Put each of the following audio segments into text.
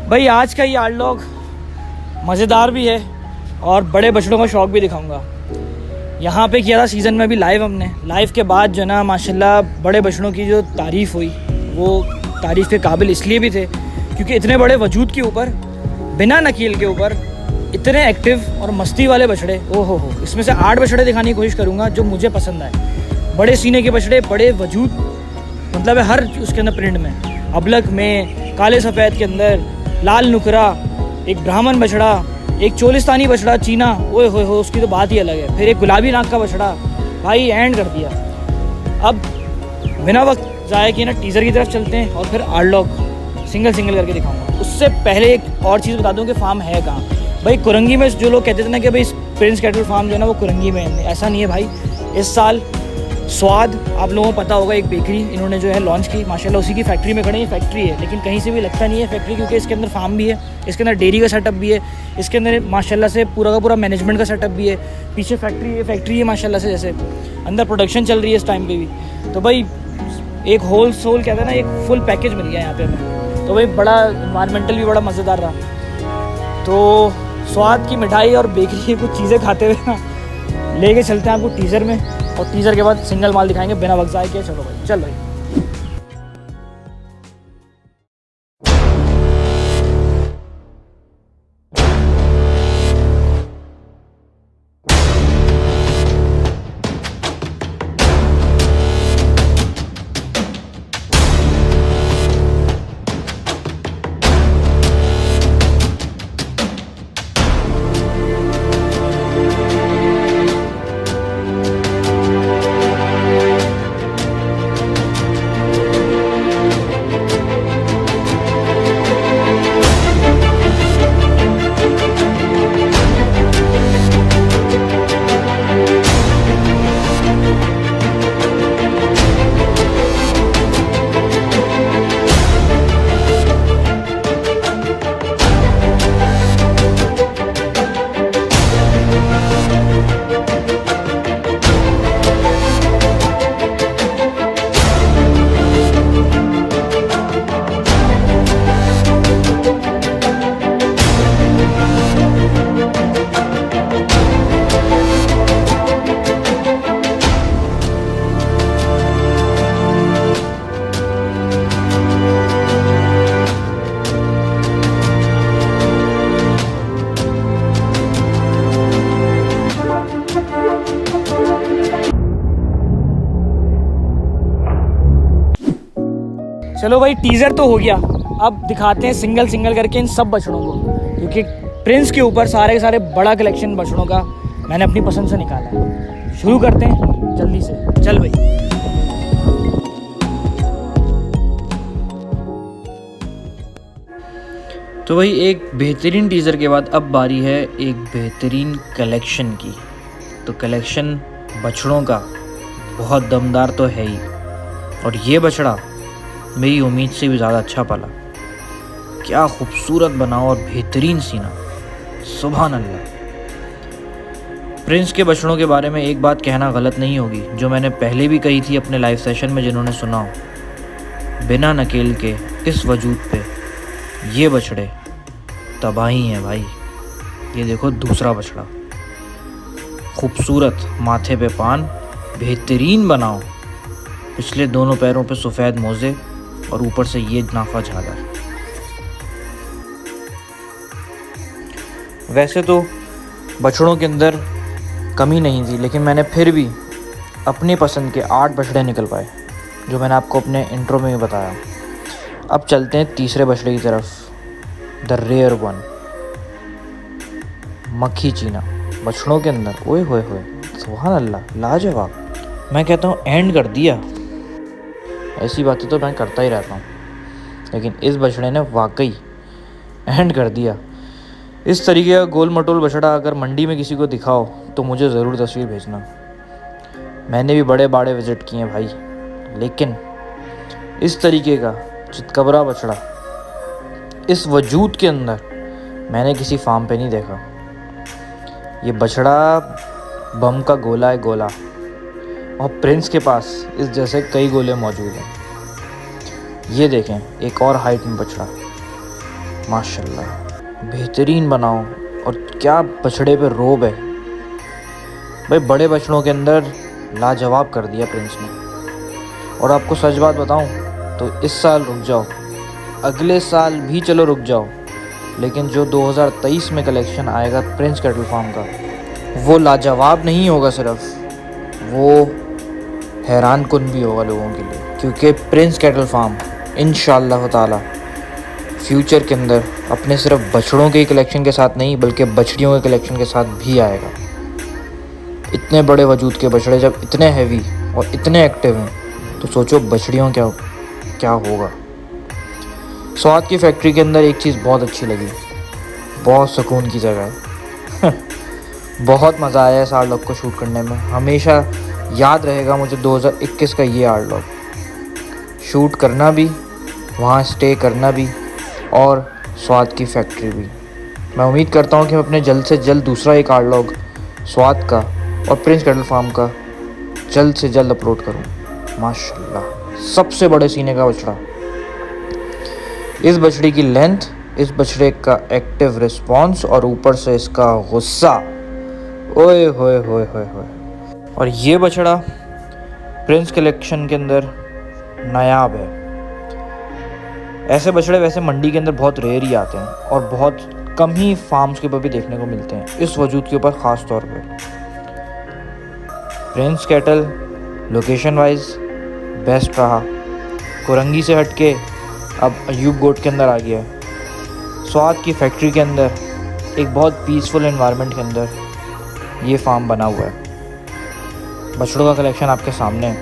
भाई आज का ये आर्टलॉग मज़ेदार भी है और बड़े बछड़ों का शौक़ भी दिखाऊंगा। यहाँ पे किया था सीज़न में अभी लाइव हमने। लाइव के बाद जो ना माशाल्लाह बड़े बछड़ों की जो तारीफ़ हुई वो तारीफ़ के काबिल इसलिए भी थे क्योंकि इतने बड़े वजूद के ऊपर, बिना नकील के ऊपर इतने एक्टिव और मस्ती वाले बछड़े, ओ हो। इसमें से 8 बछड़े दिखाने की कोशिश करूँगा जो मुझे पसंद आए। बड़े सीने के बछड़े, बड़े वजूद, मतलब है हर उसके अंदर प्रिंट में, अबलक में, काले सफ़ेद के अंदर, लाल नुकरा, एक ब्राह्मण बछड़ा, एक चोलिस्तानी बछड़ा चीना, ओए हो उसकी तो बात ही अलग है। फिर एक गुलाबी नाक का बछड़ा, भाई एंड कर दिया। अब बिना वक्त ज़ाया किए ना टीज़र की तरफ चलते हैं और फिर आर्टलॉग सिंगल करके दिखाऊंगा। उससे पहले एक और चीज़ बता दूं कि फार्म है कहाँ। भाई कुरंगी में जो लोग कहते थे ना कि भाई प्रिंस कैटल फार्म जो है ना वो कुरंगी में है, ऐसा नहीं है भाई। इस साल स्वाद, आप लोगों को पता होगा, एक बेकरी इन्होंने जो है लॉन्च की, माशाल्लाह उसी की फैक्ट्री में खड़े हैं। फैक्ट्री है लेकिन कहीं से भी लगता नहीं है फैक्ट्री, क्योंकि इसके अंदर फार्म भी है, इसके अंदर डेयरी का सेटअप भी है, इसके अंदर माशाल्लाह से पूरा का पूरा मैनेजमेंट का सेटअप भी है। पीछे फैक्ट्री है माशाल्लाह से, जैसे अंदर प्रोडक्शन चल रही है इस टाइम पे भी। तो भाई एक होल सोल कहते हैं ना, एक फुल पैकेज मिल गया यहाँ पे हमें। तो भाई बड़ा इन्वायरमेंटल भी बड़ा मज़ेदार रहा। तो स्वाद की मिठाई और बेकरी की कुछ चीज़ें खाते हुए ना लेके चलते हैं आपको टीज़र में, और टीज़र के बाद सिंगल माल दिखाएंगे बिना वक्त ज़ाया किए। चलो भाई, चल भाई। चलो भाई, टीज़र तो हो गया, अब दिखाते हैं सिंगल करके इन सब बछड़ों को, क्योंकि प्रिंस के ऊपर सारे के सारे बड़ा कलेक्शन बछड़ों का मैंने अपनी पसंद से निकाला है। शुरू करते हैं जल्दी से, चल भाई। तो भाई एक बेहतरीन टीज़र के बाद अब बारी है एक बेहतरीन कलेक्शन की। तो कलेक्शन बछड़ों का बहुत दमदार तो है ही, और ये बछड़ा मेरी उम्मीद से भी ज़्यादा अच्छा पला। क्या खूबसूरत बना और बेहतरीन सीना, सुभान अल्लाह। प्रिंस के बछड़ों के बारे में एक बात कहना गलत नहीं होगी, जो मैंने पहले भी कही थी अपने लाइव सेशन में, जिन्होंने सुना हो। बिना नकेल के इस वजूद पे ये बछड़े तबाही हैं भाई। ये देखो दूसरा बछड़ा, खूबसूरत, माथे पे पान, बेहतरीन बनाओ, पिछले दोनों पैरों पे सफ़ेद मोज़े और ऊपर से ये नाफा झालर। वैसे तो बछड़ों के अंदर कमी नहीं थी, लेकिन मैंने फिर भी अपनी पसंद के 8 बछड़े निकल पाए, जो मैंने आपको अपने इंट्रो में ही बताया। अब चलते हैं तीसरे बछड़े की तरफ, द रेयर वन, मक्खी चीना बछड़ों के अंदर। ओए होए होए, सुभान अल्लाह, लाजवाब। मैं कहता हूँ एंड कर दिया। ऐसी बातें तो मैं करता ही रहता हूँ, लेकिन इस बछड़े ने वाकई एंड कर दिया। इस तरीके का गोल मटोल बछड़ा अगर मंडी में किसी को दिखाओ तो मुझे ज़रूर तस्वीर भेजना। मैंने भी बड़े बाड़े विज़िट किए हैं भाई, लेकिन इस तरीके का चितकबरा बछड़ा इस वजूद के अंदर मैंने किसी फार्म पे नहीं देखा। ये बछड़ा बम का गोला है, गोला, और प्रिंस के पास इस जैसे कई गोले मौजूद हैं। ये देखें, एक और हाइट में बछड़ा, माशाल्लाह बेहतरीन बनाओ। और क्या बछड़े पे रोब है भाई, बड़े बछड़ों के अंदर लाजवाब कर दिया प्रिंस ने। और आपको सच बात बताऊं तो इस साल रुक जाओ, अगले साल भी चलो रुक जाओ, लेकिन जो 2023 में कलेक्शन आएगा प्रिंस कैटल फार्म का, वो लाजवाब नहीं होगा सिर्फ, वो हैरान कुन भी होगा लोगों के लिए। क्योंकि प्रिंस कैटल फार्म इंशाअल्लाह ताला फ्यूचर के अंदर अपने सिर्फ बछड़ों के कलेक्शन के साथ नहीं बल्कि बछड़ियों के कलेक्शन के साथ भी आएगा। इतने बड़े वजूद के बछड़े जब इतने हैवी और इतने एक्टिव हैं तो सोचो बछड़ियों क्या होगा। स्वाद की फैक्ट्री के अंदर एक चीज़ बहुत अच्छी लगी, बहुत सुकून की जगह है बहुत मज़ा आया इस आर्ट लॉग को शूट करने में। हमेशा याद रहेगा मुझे 2021 का ये आर्ट लॉग, शूट करना भी, वहाँ स्टे करना भी और स्वाद की फैक्ट्री भी। मैं उम्मीद करता हूँ कि मैं अपने जल्द से जल्द दूसरा एक आर्ट लॉग स्वाद का और प्रिंस कैटल फार्म का जल्द से जल्द अपलोड करूँ। माशाल्लाह सबसे बड़े सीने का बछड़ा, इस बछड़ी की लेंथ, इस बछड़े का एक्टिव रिस्पॉन्स और ऊपर से इसका गुस्सा, ओए होए होए होए होए। और ये बछड़ा प्रिंस कलेक्शन के अंदर नायाब है। ऐसे बछड़े वैसे मंडी के अंदर बहुत रेयर ही आते हैं और बहुत कम ही फार्म्स के ऊपर भी देखने को मिलते हैं, इस वजूद के ऊपर ख़ास तौर पे। Prince cattle location wise best रहा, कुरंगी से हटके अब अयूब गोट के अंदर आ गया है। स्वाद की फैक्ट्री के अंदर एक बहुत पीसफुल एनवायरनमेंट के अंदर ये फार्म बना हुआ है। बछड़ों का कलेक्शन आपके सामने है,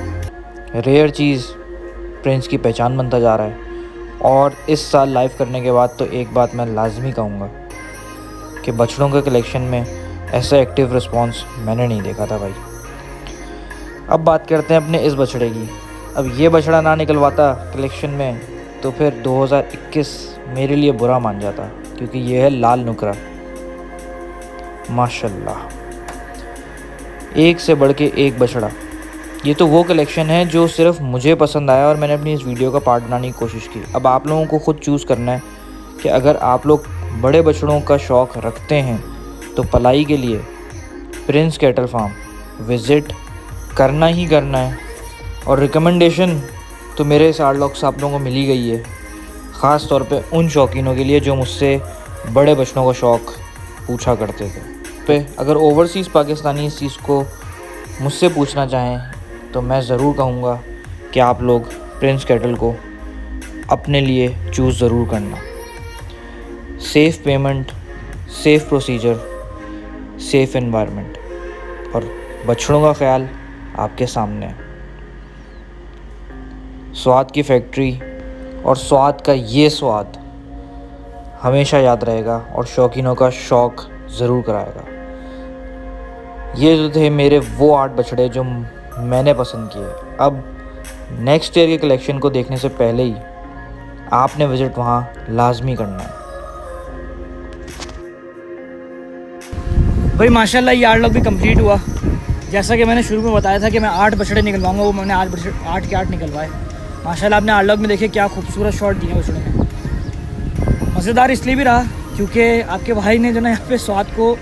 रेयर चीज़ प्रिंस की पहचान बनता जा रहा है। और इस साल लाइव करने के बाद तो एक बात मैं लाजमी कहूँगा कि बछड़ों के कलेक्शन में ऐसा एक्टिव रिस्पॉन्स मैंने नहीं देखा था भाई। अब बात करते हैं अपने इस बछड़े की। अब ये बछड़ा ना निकलवाता कलेक्शन में तो फिर 2021 मेरे लिए बुरा मान जाता, क्योंकि ये है लाल नुकरा। माशाल्लाह एक से बढ़ के एक बछड़ा। ये तो वो कलेक्शन है जो सिर्फ मुझे पसंद आया और मैंने अपनी इस वीडियो का पार्ट बनाने की कोशिश की। अब आप लोगों को खुद चूज़ करना है कि अगर आप लोग बड़े बछड़ों का शौक़ रखते हैं तो पलाई के लिए प्रिंस कैटल फार्म विज़िट करना ही करना है। और रिकमेंडेशन तो मेरे इस आर्ट लॉग से आप लोगों को मिल ही गई है, ख़ास तौर पे उन शौकीनों के लिए जो मुझसे बड़े बछड़ों का शौक़ पूछा करते थे। अगर ओवरसीज़ पाकिस्तानी इस चीज़ को मुझसे पूछना चाहें तो मैं ज़रूर कहूँगा कि आप लोग प्रिंस कैटल को अपने लिए चूज़ ज़रूर करना। Safe payment, safe procedure, safe environment और बछड़ों का ख्याल आपके सामने है। स्वाद की फैक्ट्री और स्वाद का ये स्वाद हमेशा याद रहेगा और शौकीनों का शौक़ ज़रूर कराएगा। ये जो थे मेरे वो 8 बछड़े जो मैंने पसंद किए। अब नेक्स्ट ईयर के कलेक्शन को देखने से पहले ही आपने विज़िट वहाँ लाजमी करना है। भाई माशाल्लाह ये आर्ट लॉग भी कंप्लीट हुआ। जैसा कि मैंने शुरू में बताया था कि मैं 8 बछड़े निकलवाऊंगा, वो मैंने 8 के 8 निकलवाए। माशाल्लाह आपने आर्ट लॉग में देखे क्या खूबसूरत शॉट दिए बछड़ों में। मज़ेदार इसलिए भी रहा क्योंकि आपके भाई ने जो ना यहाँ पे स्वाद को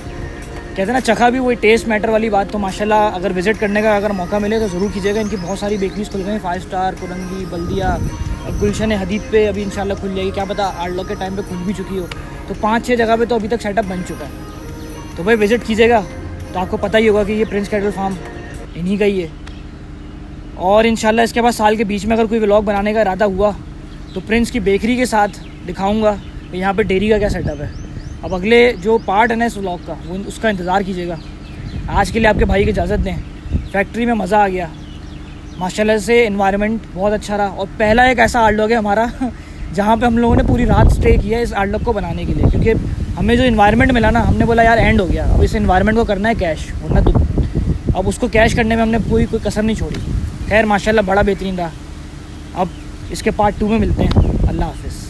कहते हैं ना चखा भी, वही टेस्ट मैटर वाली बात। तो माशाल्लाह अगर विज़िट करने का अगर मौका मिले तो ज़रूर कीजिएगा। इनकी बहुत सारी बेकरीज खुल गई, 5 स्टार, कुरंगी, बल्दिया, गुलशन हदीद पे अभी इंशाल्लाह खुल जाएगी। क्या पता आर्ट लॉग के टाइम पे खुल भी चुकी हो। तो 5-6 जगह पे तो अभी तक सेटअप बन चुका है। तो भाई विज़िट कीजिएगा तो आपको पता ही होगा कि ये प्रिंस कैटल फार्म इन्हीं का ही है। और इंशाल्लाह इसके बाद साल के बीच में अगर कोई व्लॉग बनाने का इरादा हुआ तो प्रिंस की बेकरी के साथ दिखाऊंगा कि यहाँ पे डेयरी का क्या सेटअप है। अब अगले जो पार्ट है ना इस व्लॉग का वो उसका इंतज़ार कीजिएगा। आज के लिए आपके भाई की इजाज़त दें। फैक्ट्री में मज़ा आ गया माशाल्लाह से, एनवायरनमेंट बहुत अच्छा रहा। और पहला एक ऐसा आर्ट लॉग है हमारा जहाँ पे हम लोगों ने पूरी रात स्टे किया इस आर्ट लॉग को बनाने के लिए, क्योंकि हमें जो इन्वायरमेंट मिला ना, हमने बोला यार एंड हो गया, अब इस इन्वायरमेंट को करना है कैश, वरना तो अब उसको कैश करने में हमने कोई कसर नहीं छोड़ी। खैर माशाल्लाह बड़ा बेहतरीन रहा। अब इसके पार्ट 2 में मिलते हैं। अल्लाह हाफ़िज़।